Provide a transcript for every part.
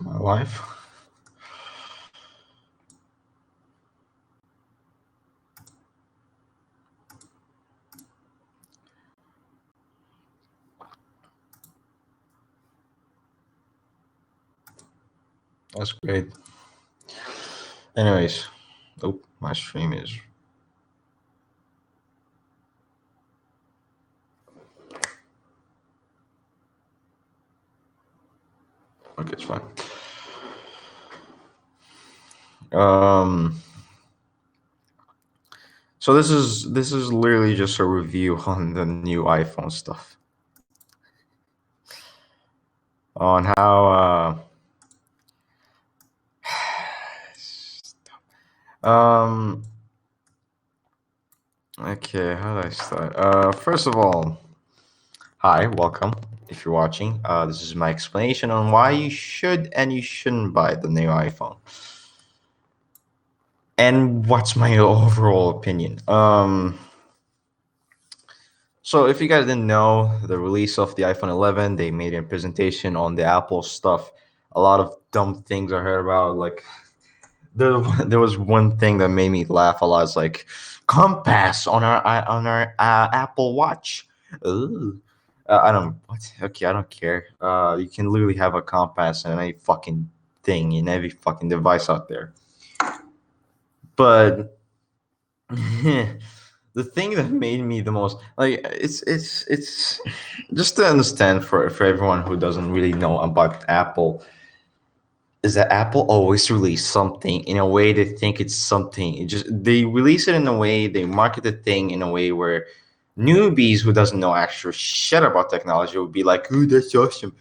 my life. That's great. Anyways, oh, my stream is. Okay, it's fine. So this is literally just a review on the new iPhone stuff. On how okay, how do I start? First of all, hi, welcome if you're watching. This is my explanation on why you should and you shouldn't buy the new iPhone. And what's my overall opinion? So if you guys didn't know, the release of the iPhone 11, they made a presentation on the Apple stuff. A lot of dumb things I heard about, like there was one thing that made me laugh a lot. It's like compass on our Apple Watch. Ooh. I don't what? Okay, I don't care. You can literally have a compass in any fucking thing in every fucking device out there. But the thing that made me the most like it's just to understand for everyone who doesn't really know about Apple is that Apple always release something in a way they think it's something. They release it in a way, they market the thing in a way where newbies who doesn't know actual shit about technology would be like, "Ooh, that's awesome."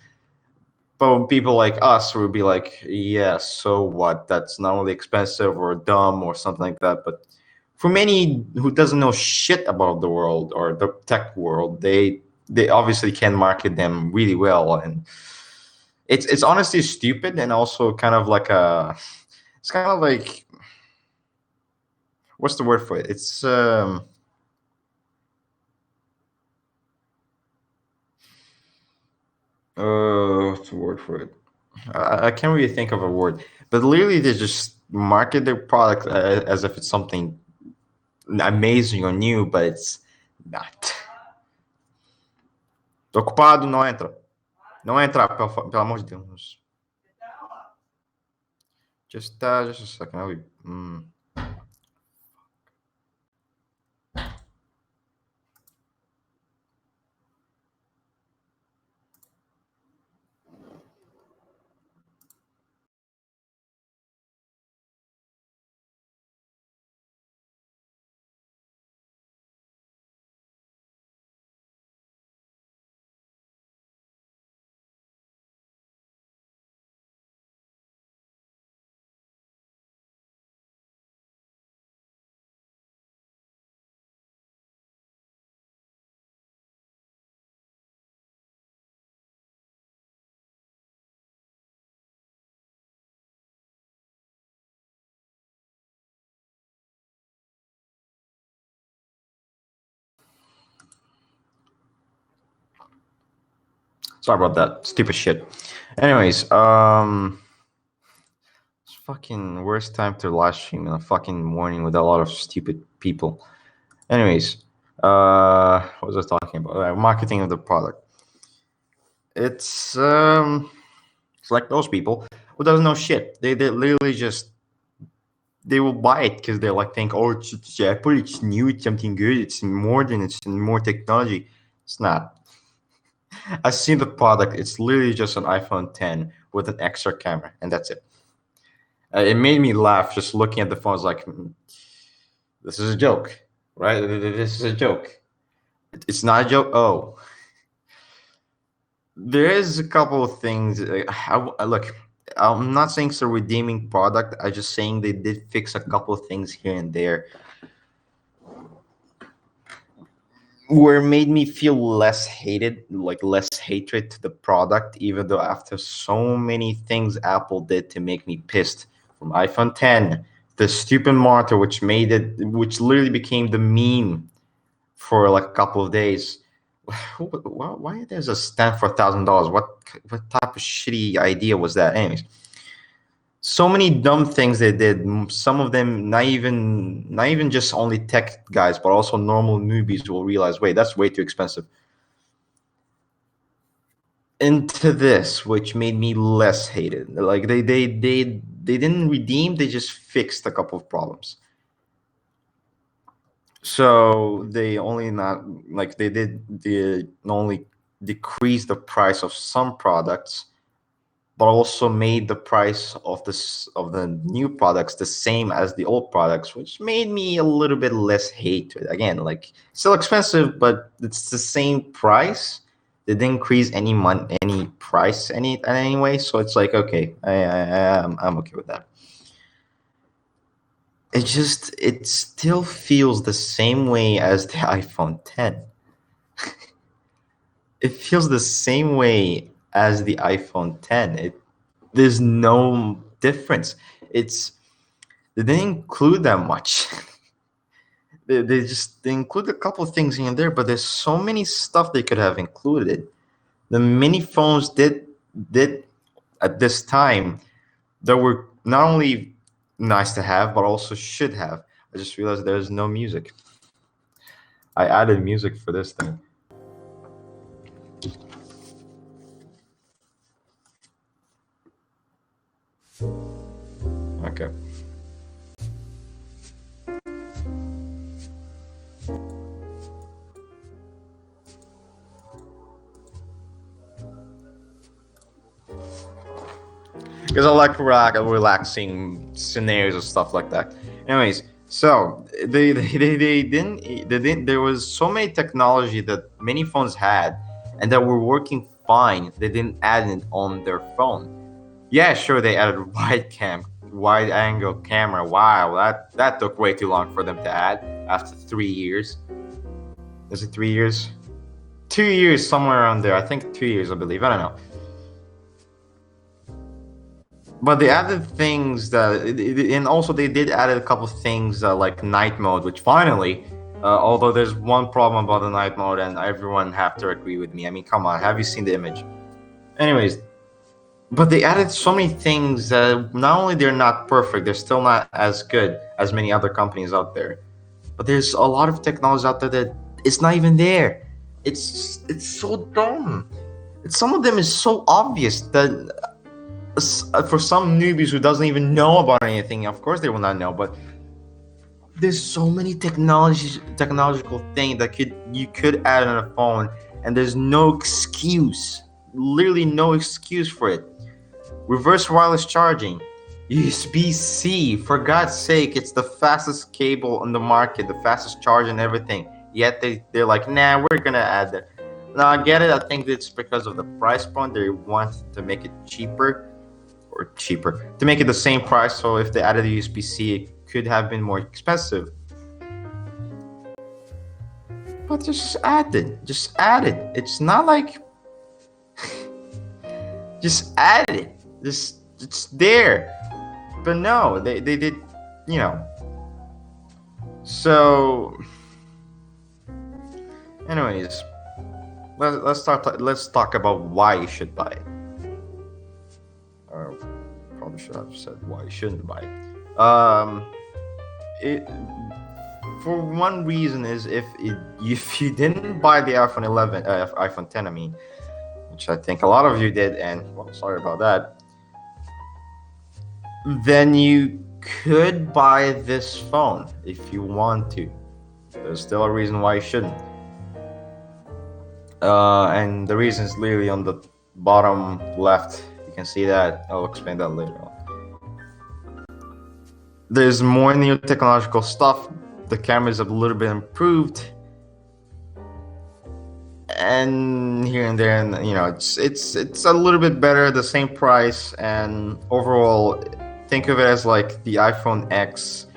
But people like us would be like, "Yeah, so what? That's not really expensive or dumb or something like that." But for many who doesn't know shit about the world or the tech world, they obviously can market them really well, and it's honestly stupid and also kind of like it's kind of like, what's the word for it? It's what's the word for it? I can't really think of a word, but literally they just market their product as if it's something amazing or new, but it's not. Tô ocupado, não entra. Não entra, pelo amor de Deus. Just a second. I'll be, Sorry about that. Stupid shit. Anyways, it's fucking worst time to live stream in a fucking morning with a lot of stupid people. Anyways, what was I talking about? Marketing of the product. It's like those people who doesn't know shit. They literally just they will buy it because they like think, oh, it's Apple, it's new, it's something good, it's modern, it's more technology. It's not. I've seen the product. It's literally just an iPhone 10 with an extra camera, and that's it. It made me laugh just looking at the phone. I was like, this is a joke, right? This is a joke. It's not a joke. Oh, there is a couple of things. Look, I'm not saying it's a redeeming product. I'm just saying they did fix a couple of things here and there where it made me feel less hated, like less hatred to the product, even though after so many things Apple did to make me pissed, from iPhone 10, the stupid monitor, which literally became the meme for like a couple of days. Why there's a stand for $1,000? What type of shitty idea was that? Anyways, So many dumb things they did. Some of them not even just only tech guys, but also normal newbies will realize, wait, that's way too expensive. Into this, which made me less hated. Like they didn't redeem, they just fixed a couple of problems. So they only not like they not only decrease the price of some products, but also made the price of the new products the same as the old products, which made me a little bit less hate to it. Again, like still expensive, but it's the same price. They didn't increase any price anyway, so it's like okay, I'm okay with that. It still feels the same way as the iPhone 10. It feels the same way as the iPhone 10. There's no difference. They didn't include that much. They include a couple of things here and there, but there's so many stuff they could have included. The mini phones did at this time that were not only nice to have, but also should have. I just realized there's no music. I added music for this thing. Okay. Because I like relaxing scenarios and stuff like that. Anyways, so they didn't. There was so many technology that many phones had, and that were working fine. They didn't add it on their phone. Yeah, sure, they added wide angle camera. Wow, that took way too long for them to add. After 3 years, is it 3 years? 2 years, somewhere around there. I think 2 years, I believe. I don't know. But they added things and also they did added a couple of things like night mode, which finally, although there's one problem about the night mode, and everyone have to agree with me. I mean, come on, have you seen the image? Anyways, but they added so many things that not only they're not perfect, they're still not as good as many other companies out there. But there's a lot of technology out there that it's not even there. It's so dumb. Some of them is so obvious that for some newbies who doesn't even know about anything, of course they will not know. But there's so many technological things that you could add on a phone, and there's no excuse, literally no excuse for it. Reverse wireless charging, USB-C, for God's sake, it's the fastest cable on the market, the fastest charge and everything. Yet they're like, nah, we're gonna add that. Now I get it. I think it's because of the price point. They want to make it cheaper to make it the same price. So if they added the USB-C, it could have been more expensive. But just add it. It's not like just add it. Just it's there. But no, they did, you know. So, anyways, let's talk about why you should buy it. Or probably should have said why you shouldn't buy it. It for one reason is if you didn't buy the iPhone 11, iPhone 10, I mean, which I think a lot of you did, and well, sorry about that. Then you could buy this phone if you want to. There's still a reason why you shouldn't. And the reason is literally on the bottom left. You can see that. I'll explain that later on. There's more new technological stuff. The camera is a little bit improved, and here and there, and it's a little bit better, the same price, and overall, think of it as like the iPhone X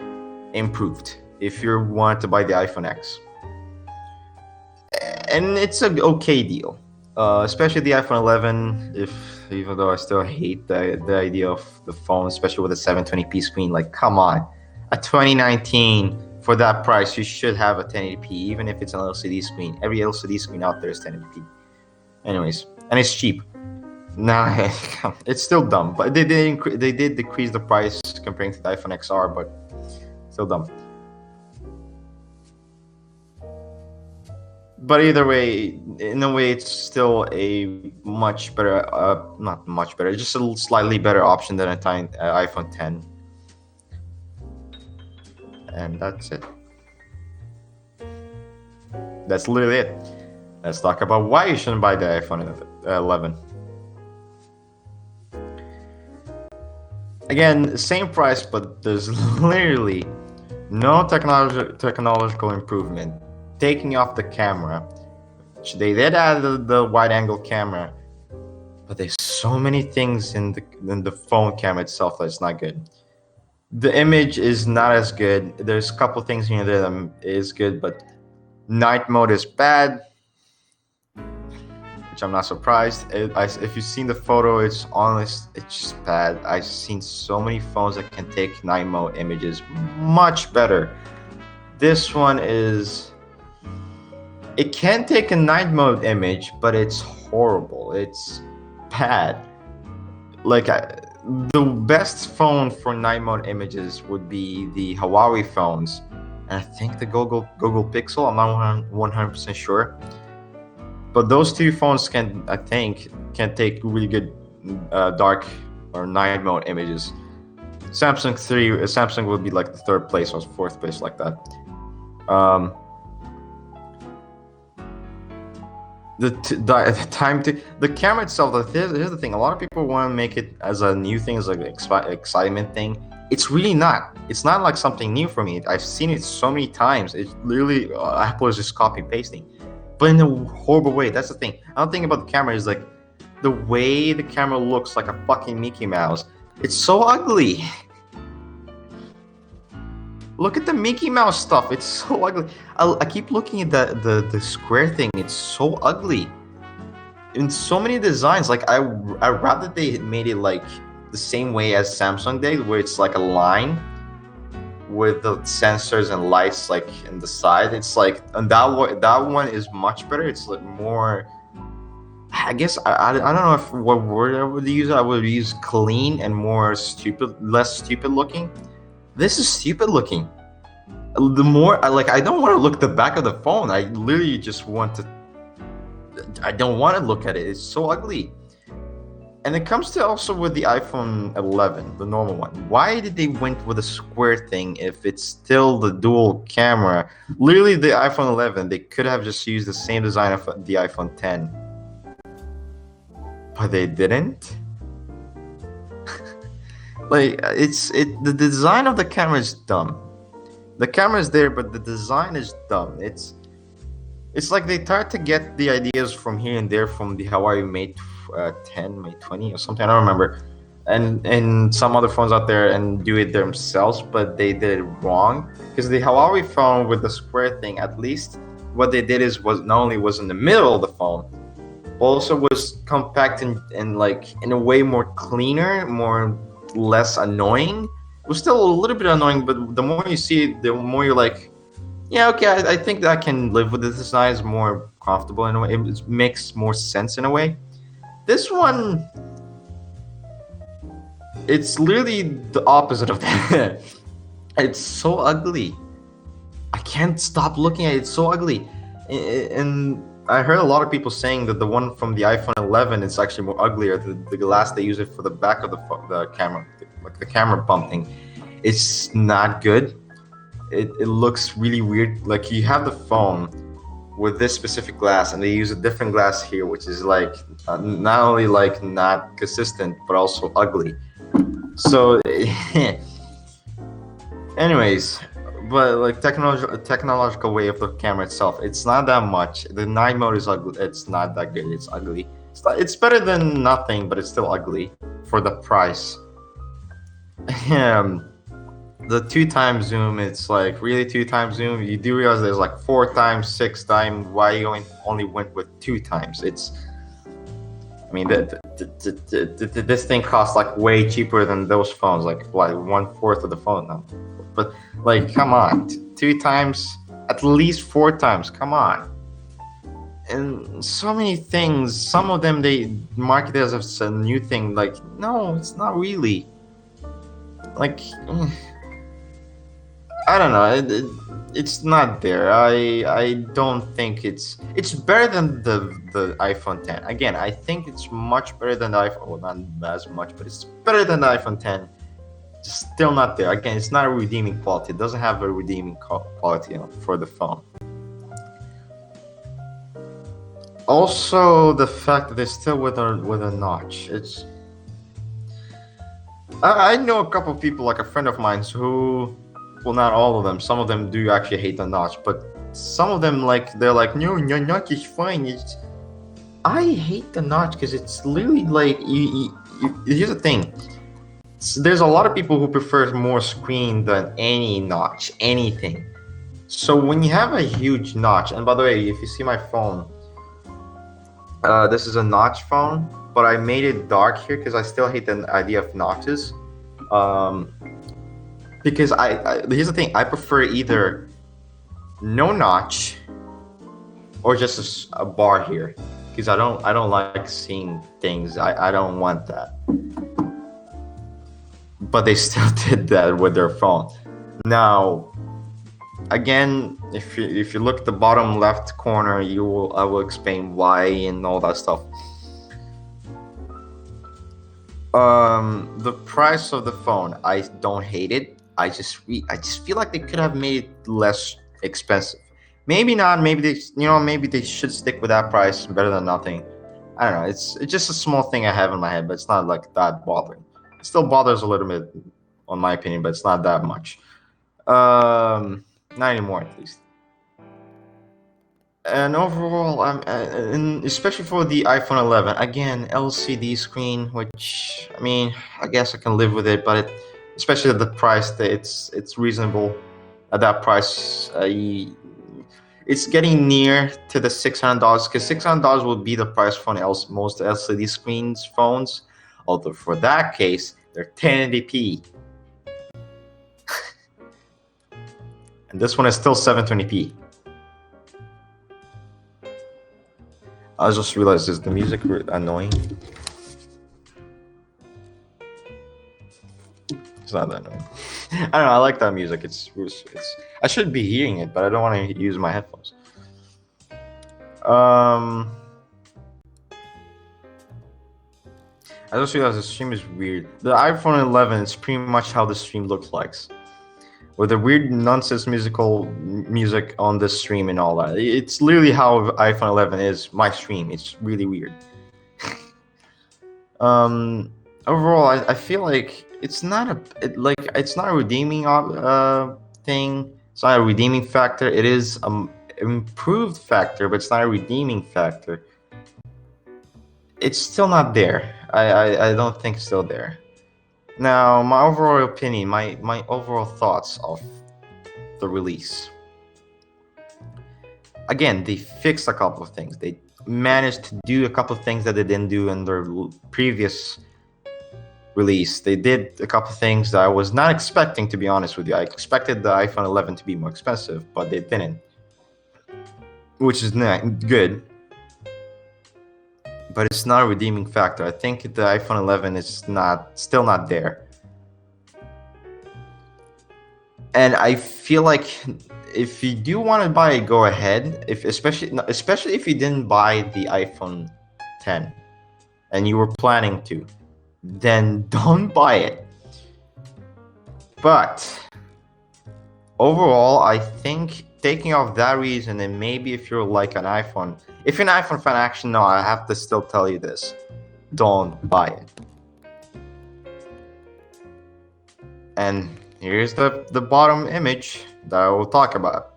improved. If you want to buy the iPhone X, and it's an okay deal, especially the iPhone 11. Even though I still hate the idea of the phone, especially with a 720p screen. Like, come on, a 2019 for that price, you should have a 1080p, even if it's an LCD screen. Every LCD screen out there is 1080p. Anyways, and it's cheap. Nah, it's still dumb. But they did decrease the price comparing to the iPhone XR, but still dumb. But either way, in a way, it's still a much better, not much better, just a slightly better option than a iPhone 10. And that's it. That's literally it. Let's talk about why you shouldn't buy the iPhone 11. Again, same price, but there's literally no technological improvement. Taking off the camera, they did add the wide-angle camera, but there's so many things in the phone camera itself that's not good. The image is not as good. There's a couple things here that is good, but night mode is bad, which I'm not surprised. If you've seen the photo, it's honest, it's just bad. I've seen so many phones that can take night mode images much better. This one is, it can take a night mode image, but it's horrible. It's bad. Like the best phone for night mode images would be the Huawei phones, and I think the Google Pixel. I'm not 100% sure, but those two phones can take really good dark or night mode images. Samsung would be like the third place or fourth place, like that. The time to the camera itself. Here's the thing: a lot of people want to make it as a new thing, as like an excitement thing. It's really not. It's not like something new for me. I've seen it so many times. It's literally Apple is just copy pasting, but in a horrible way. That's the thing. Another thing about the camera is like the way the camera looks like a fucking Mickey Mouse. It's so ugly. Look at the Mickey Mouse stuff. It's so ugly. I keep looking at the square thing. It's so ugly. In so many designs, like I rather they made it like the same way as Samsung did, where it's like a line with the sensors and lights like in the side. It's like, and that one is much better. It's like more. I guess I don't know if what word I would use. I would use clean and more stupid, less stupid looking. This is stupid looking. The more I don't want to look at the back of the phone. I literally just want to. I don't want to look at it. It's so ugly. And it comes to also with the iPhone 11, the normal one. Why did they went with a square thing if it's still the dual camera? Literally, the iPhone 11, they could have just used the same design of the iPhone 10, but they didn't. The design of the camera is dumb. The camera is there, but the design is dumb. It's like they tried to get the ideas from here and there from the Huawei Mate 10, Mate 20 or something. I don't remember, and some other phones out there and do it themselves, but they did it wrong. Because the Huawei phone with the square thing, at least what they did was not only was in the middle of the phone, but also was compact and like in a way more cleaner, more less annoying. It was still a little bit annoying, but the more you see it, the more you're like, yeah, okay, I think that I can live with this design. It's more comfortable in a way. It makes more sense in a way. This one, it's literally the opposite of that. It's so ugly. I can't stop looking at it. It's so ugly. And I heard a lot of people saying that the one from the iPhone 11 is actually more uglier. The glass they use it for the back of the camera, like the camera bump thing, it's not good. It looks really weird. Like you have the phone with this specific glass, and they use a different glass here, which is like not only like not consistent, but also ugly. So, anyways, but like technological way of the camera itself, it's not that much. The night mode is ugly. It's not that good. It's ugly. It's better than nothing, but it's still ugly for the price. The 2x zoom, it's like really 2x zoom. You do realize there's like 4x, 6x. Why you only went with 2x? I mean, this thing costs like way cheaper than those phones, like 1/4 of the phone now. But like, come on, 2x, at least 4x. Come on. and so many things. Some of them they market it as a new thing. Like, no, it's not really. Like, I don't know. It's not there. I don't think it's better than the iPhone 10. Again, I think it's much better than the iPhone. Well, not as much, but it's better than the iPhone 10. Just still not there. Again, it's not a redeeming quality. It doesn't have a redeeming quality for the phone. Also, the fact that they're still with a notch. I know a couple of people, like a friend of mine, who, well, not all of them. Some of them do actually hate the notch, but some of them, like, they're like, no, notch is fine. I hate the notch because it's literally like here's the thing. There's a lot of people who prefer more screen than any notch, anything. So when you have a huge notch, and by the way, if you see my phone, this is a notch phone, but I made it dark here because I still hate the idea of notches. Because here's the thing, I prefer either no notch or just a bar here, because I don't like seeing things. I don't want that. But they still did that with their phone. Now, again, if you look at the bottom left corner, I will explain why and all that stuff. The price of the phone, I don't hate it. I just feel like they could have made it less expensive. Maybe not. Maybe they should stick with that price. Better than nothing. I don't know. It's just a small thing I have in my head, but it's not like that bothering. It still bothers a little bit, on my opinion, but it's not that much. Not anymore, at least. And overall, and especially for the iPhone 11, again, LCD screen, which, I mean, I guess I can live with it, but especially at the price, that it's reasonable at that price. It's getting near to the $600, because $600 will be the price for most LCD screens phones. Although for that case, they're 1080p. And this one is still 720p. I just realized, is the music annoying? It's not that annoying. I don't know, I like that music. It's I should be hearing it, but I don't want to use my headphones. I just realized the stream is weird. The iPhone 11 is pretty much how the stream looks like, with the weird nonsense music on the stream and all that. It's literally how iPhone 11 is. My stream. It's really weird. Overall, I feel like it's not a redeeming thing. It's not a redeeming factor. It is an improved factor, but it's not a redeeming factor. It's still not there. I don't think it's still there. Now, my overall opinion, my overall thoughts of the release. Again, they fixed a couple of things. They managed to do a couple of things that they didn't do in their previous release. They did a couple of things that I was not expecting, to be honest with you. I expected the iPhone 11 to be more expensive, but they didn't, which is not good. But it's not a redeeming factor. I think the iPhone 11 is still not there. And I feel like if you do want to buy it, go ahead. Especially if you didn't buy the iPhone 10 and you were planning to, then don't buy it. But overall, I think, taking off that reason, and maybe if you're like an iPhone, if you're an iPhone fan, actually, no, I have to still tell you this: don't buy it. And here's the bottom image that I will talk about.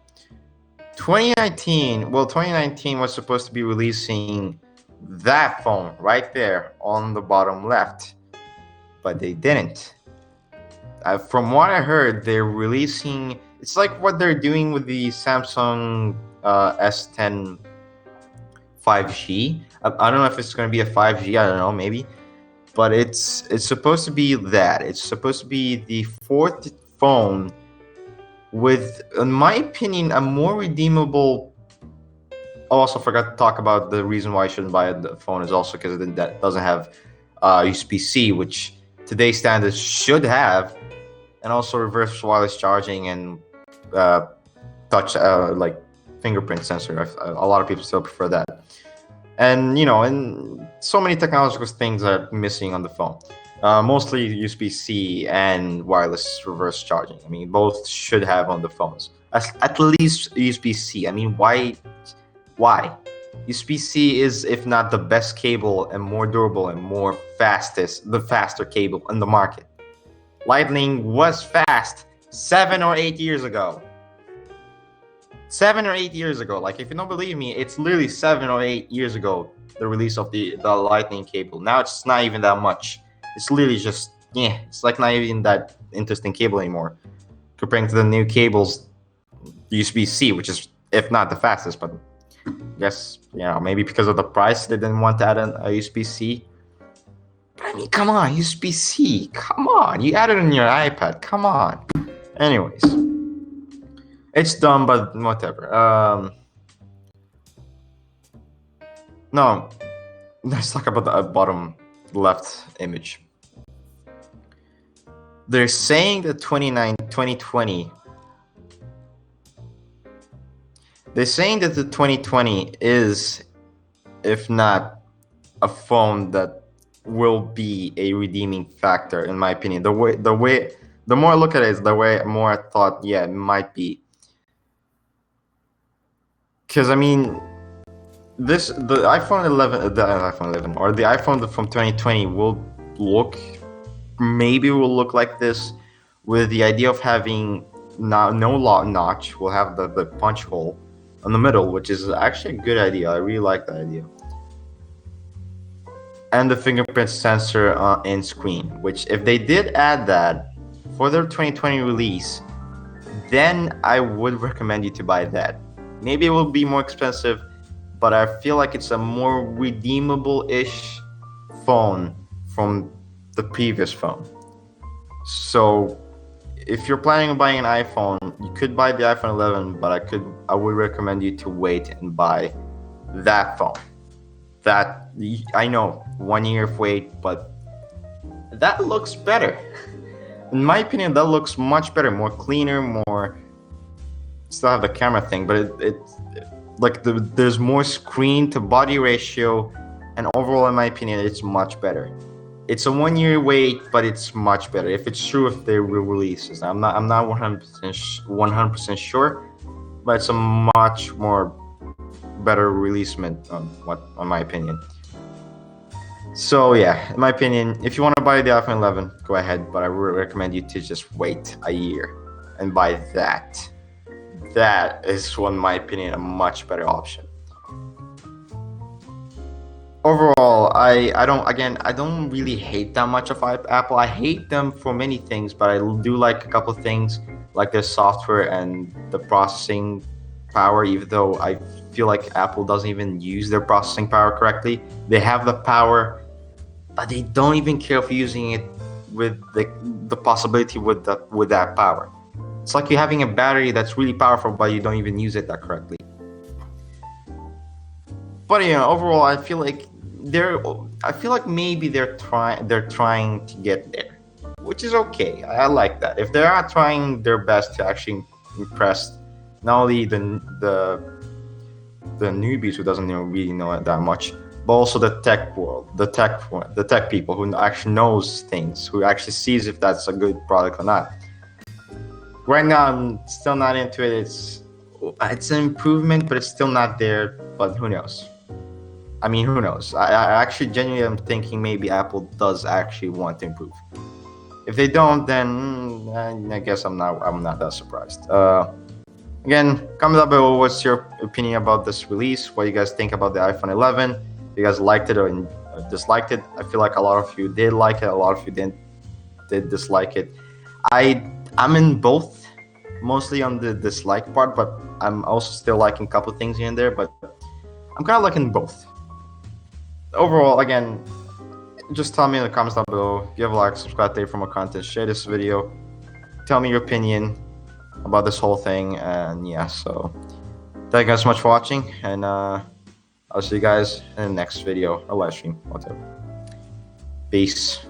2019 was supposed to be releasing that phone right there on the bottom left, but they didn't. From what I heard, they're releasing. It's like what they're doing with the Samsung S10 5G. I don't know if it's going to be a 5G. I don't know, maybe. But it's supposed to be that. It's supposed to be the fourth phone with, in my opinion, a more redeemable I also forgot to talk about the reason why I shouldn't buy the phone is also because that doesn't have USB-C, which today's standards should have, and also reverse wireless charging and uh, touch like fingerprint sensor. A lot of people still prefer that, and and so many technological things are missing on the phone. Mostly USB-C and wireless reverse charging. I mean, both should have on the phones. At least USB-C. I mean, why? Why? USB-C is, if not the best cable and more durable and the faster cable in the market. Lightning was fast 7 or 8 years ago. 7 or 8 years ago. Like, if you don't believe me, it's literally 7 or 8 years ago, the release of the Lightning cable. Now it's not even that much. It's literally just, yeah, it's like not even that interesting cable anymore. Comparing to the new cables, USB-C, which is, if not the fastest, but I guess, maybe because of the price, they didn't want to add a USB-C. But I mean, come on, USB-C. Come on. You add it on your iPad. Come on. Anyways. It's dumb, but whatever. No, let's talk about the bottom left image. They're saying that 2020. They're saying that the 2020 is, if not a phone that will be a redeeming factor, in my opinion. The more I look at it, is the more I thought, yeah, it might be. Because I mean, the iPhone 11 or the iPhone from 2020 will look like this, with the idea of having no notch. We'll have the punch hole in the middle, which is actually a good idea. I really like that idea. And the fingerprint sensor in screen, which, if they did add that for their 2020 release, then I would recommend you to buy that. Maybe it will be more expensive, but I feel like it's a more redeemable-ish phone from the previous phone. So if you're planning on buying an iPhone, you could buy the iPhone 11, but I would recommend you to wait and buy that phone. That, I know, 1 year of wait, but that looks better. In my opinion, that looks much better, more cleaner, more. Still have the camera thing, but it's like there's more screen to body ratio, and overall, in my opinion, it's much better. It's a 1 year wait, but it's much better if it's true, if they will release this. I'm not 100% sure, but it's a much more better releasement on my opinion. So yeah, in my opinion, if you want to buy the iPhone 11, go ahead, but I would recommend you to just wait a year and buy that. That is, in my opinion, a much better option. Overall, I don't really hate that much of Apple. I hate them for many things, but I do like a couple of things, like their software and the processing power, even though I feel like Apple doesn't even use their processing power correctly. They have the power, but they don't even care for using it with the possibility with that power. It's like you're having a battery that's really powerful, but you don't even use it that correctly. But overall, I feel like maybe they're trying to get there, which is okay. I like that. If they are trying their best to actually impress not only the newbies who doesn't really know it that much, but also the tech world, the tech people who actually knows things, who actually sees if that's a good product or not. Right now, I'm still not into it. It's an improvement, but it's still not there. But who knows? I mean, who knows? I actually genuinely am thinking maybe Apple does actually want to improve. If they don't, then I guess I'm not that surprised. Again, comment down below what's your opinion about this release. What you guys think about the iPhone 11? If you guys liked it or disliked it. I feel like a lot of you did like it. A lot of you did dislike it. I'm in both, mostly on the dislike part, but I'm also still liking a couple things here and there, but I'm kind of liking both. Overall, again, just tell me in the comments down below. If you have a like, subscribe for more content, share this video, tell me your opinion about this whole thing, and yeah, so Thank you guys so much for watching, and I'll see you guys in the next video or live stream, whatever. Peace.